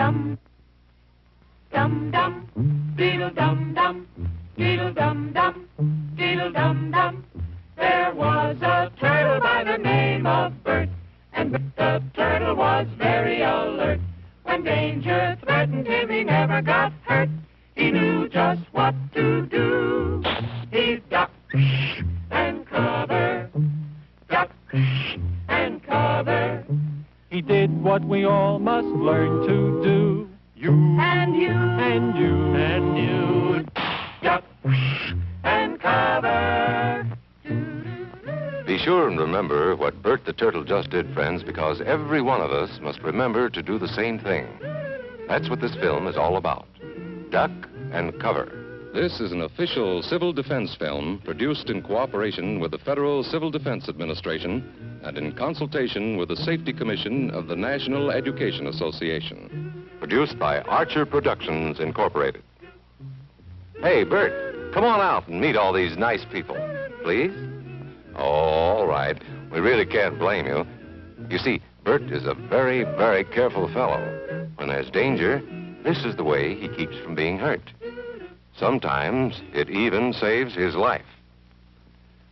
dum, dum dum, diddle dum dum, diddle dum dum, diddle dum dum. There was a turtle by the name of Bert, and the turtle was very alert. When danger threatened him, he never got hurt. He knew just what to do. He'd duck and cover, duck and cover. He did what we all must learn to do. You and you and you and you, duck and cover. Be sure and remember what Bert the Turtle just did, friends, because every one of us must remember to do the same thing. That's what this film is all about. Duck and cover. This is an official civil defense film produced in cooperation with the Federal Civil Defense Administration and in consultation with the Safety Commission of the National Education Association. Produced by Archer Productions, Incorporated. Hey, Bert, come on out and meet all these nice people, please. Oh, all right. We really can't blame you. You see, Bert is a very, very careful fellow. When there's danger, this is the way he keeps from being hurt. Sometimes it even saves his life.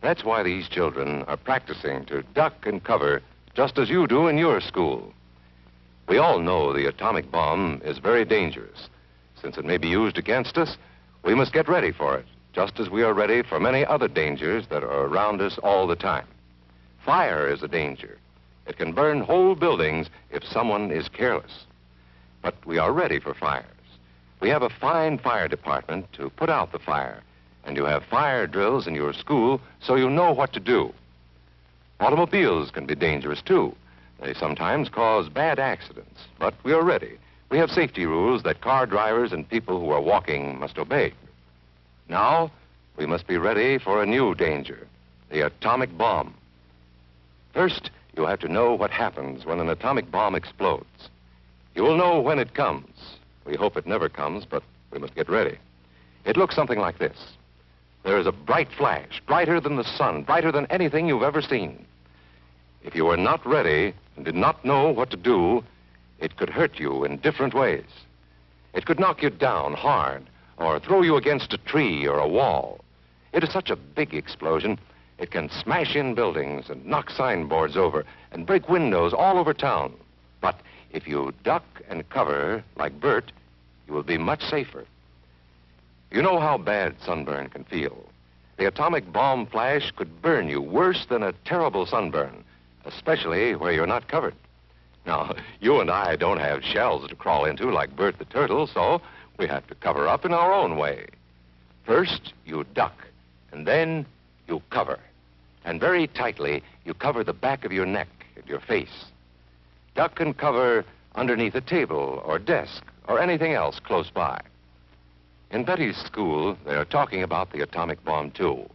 That's why these children are practicing to duck and cover just as you do in your school. We all know the atomic bomb is very dangerous. Since it may be used against us, we must get ready for it, just as we are ready for many other dangers that are around us all the time. Fire is a danger. It can burn whole buildings if someone is careless. But we are ready for fires. We have a fine fire department to put out the fire, and you have fire drills in your school so you know what to do. Automobiles can be dangerous, too. They sometimes cause bad accidents, but we are ready. We have safety rules that car drivers and people who are walking must obey. Now, we must be ready for a new danger, the atomic bomb. First, you have to know what happens when an atomic bomb explodes. You will know when it comes. We hope it never comes, but we must get ready. It looks something like this. There is a bright flash, brighter than the sun, brighter than anything you've ever seen. If you were not ready and did not know what to do, it could hurt you in different ways. It could knock you down hard or throw you against a tree or a wall. It is such a big explosion, it can smash in buildings and knock signboards over and break windows all over town. But if you duck and cover like Bert, you will be much safer. You know how bad sunburn can feel. The atomic bomb flash could burn you worse than a terrible sunburn, especially where you're not covered. Now, you and I don't have shells to crawl into like Bert the Turtle, so we have to cover up in our own way. First, you duck, and then you cover. And very tightly, you cover the back of your neck and your face. Duck and cover underneath a table or desk or anything else close by. In Betty's school, they're talking about the atomic bomb, too.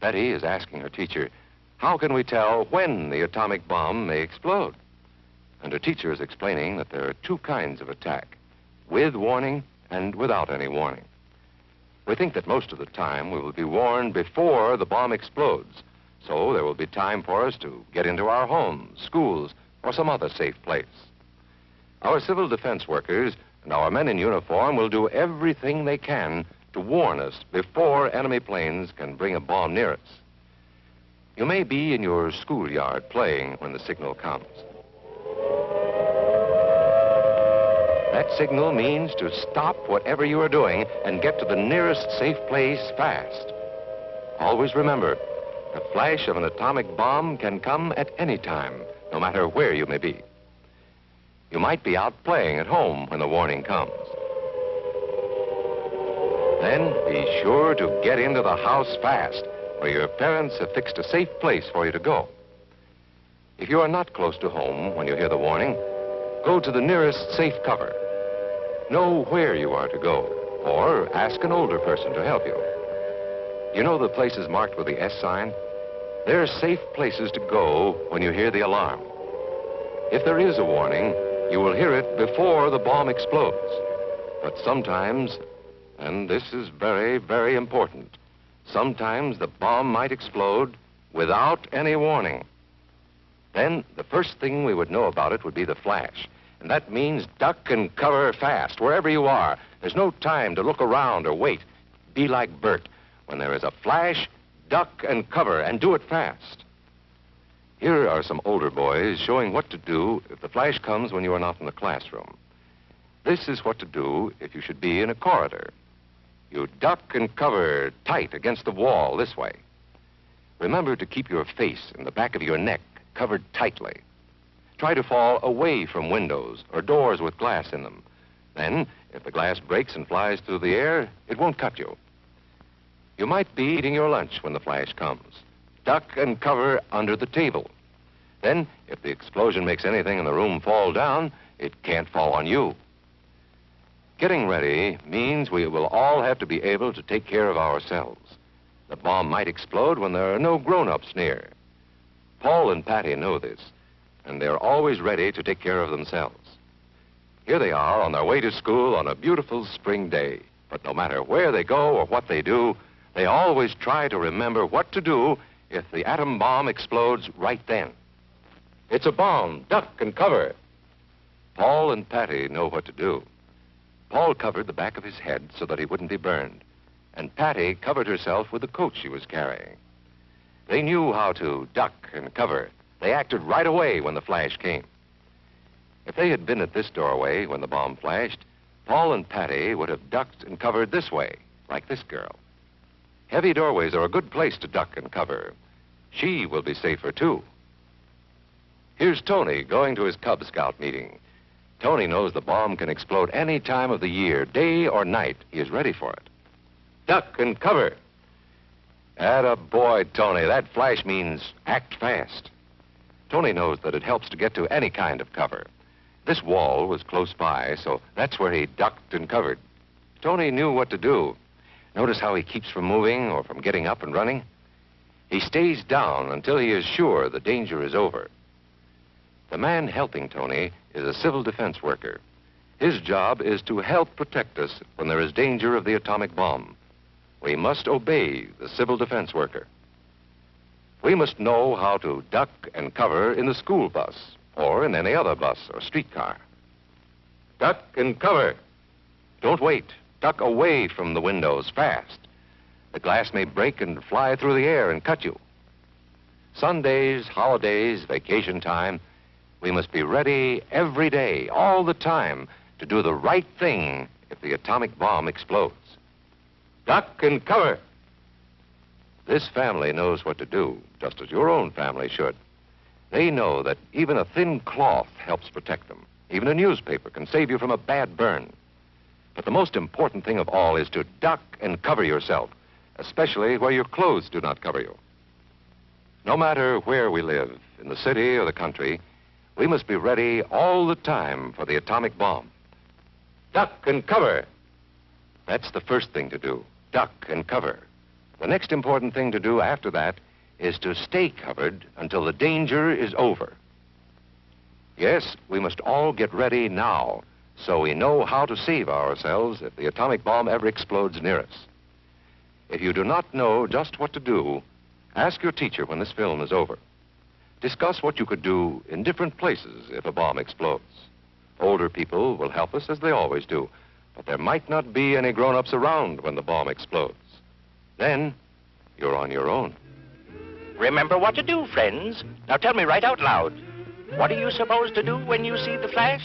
Betty is asking her teacher, how can we tell when the atomic bomb may explode? And her teacher is explaining that there are two kinds of attack, with warning and without any warning. We think that most of the time we will be warned before the bomb explodes, so there will be time for us to get into our homes, schools, or some other safe place. Our civil defense workers and our men in uniform will do everything they can to warn us before enemy planes can bring a bomb near us. You may be in your schoolyard playing when the signal comes. That signal means to stop whatever you are doing and get to the nearest safe place fast. Always remember, the flash of an atomic bomb can come at any time, no matter where you may be. You might be out playing at home when the warning comes. Then be sure to get into the house fast, where your parents have fixed a safe place for you to go. If you are not close to home when you hear the warning, go to the nearest safe cover. Know where you are to go, or ask an older person to help you. You know the places marked with the S sign? They're safe places to go when you hear the alarm. If there is a warning, you will hear it before the bomb explodes. But sometimes, and this is very, very important, sometimes the bomb might explode without any warning. Then the first thing we would know about it would be the flash. And that means duck and cover fast, wherever you are. There's no time to look around or wait. Be like Bert. When there is a flash, duck and cover, and do it fast. Here are some older boys showing what to do if the flash comes when you are not in the classroom. This is what to do if you should be in a corridor. You duck and cover tight against the wall this way. Remember to keep your face and the back of your neck covered tightly. Try to fall away from windows or doors with glass in them. Then, if the glass breaks and flies through the air, it won't cut you. You might be eating your lunch when the flash comes. Duck and cover under the table. Then, if the explosion makes anything in the room fall down, it can't fall on you. Getting ready means we will all have to be able to take care of ourselves. The bomb might explode when there are no grown-ups near. Paul and Patty know this, and they're always ready to take care of themselves. Here they are on their way to school on a beautiful spring day. But no matter where they go or what they do, they always try to remember what to do if the atom bomb explodes right then. It's a bomb. Duck and cover. Paul and Patty know what to do. Paul covered the back of his head so that he wouldn't be burned, and Patty covered herself with the coat she was carrying. They knew how to duck and cover. They acted right away when the flash came. If they had been at this doorway when the bomb flashed, Paul and Patty would have ducked and covered this way, like this girl. Heavy doorways are a good place to duck and cover. She will be safer, too. Here's Tony going to his Cub Scout meeting. Tony knows the bomb can explode any time of the year, day or night. He is ready for it. Duck and cover. Atta boy, Tony. That flash means act fast. Tony knows that it helps to get to any kind of cover. This wall was close by, so that's where he ducked and covered. Tony knew what to do. Notice how he keeps from moving or from getting up and running? He stays down until he is sure the danger is over. The man helping Tony is a civil defense worker. His job is to help protect us when there is danger of the atomic bomb. We must obey the civil defense worker. We must know how to duck and cover in the school bus or in any other bus or streetcar. Duck and cover. Don't wait. Duck away from the windows fast. The glass may break and fly through the air and cut you. Sundays, holidays, vacation time, we must be ready every day, all the time, to do the right thing if the atomic bomb explodes. Duck and cover. This family knows what to do, just as your own family should. They know that even a thin cloth helps protect them. Even a newspaper can save you from a bad burn. But the most important thing of all is to duck and cover yourself, especially where your clothes do not cover you. No matter where we live, in the city or the country, we must be ready all the time for the atomic bomb. Duck and cover. That's the first thing to do, duck and cover. The next important thing to do after that is to stay covered until the danger is over. Yes, we must all get ready now so we know how to save ourselves if the atomic bomb ever explodes near us. If you do not know just what to do, ask your teacher when this film is over. Discuss what you could do in different places if a bomb explodes. Older people will help us as they always do, but there might not be any grown-ups around when the bomb explodes. Then, you're on your own. Remember what to do, friends. Now tell me right out loud. What are you supposed to do when you see the flash?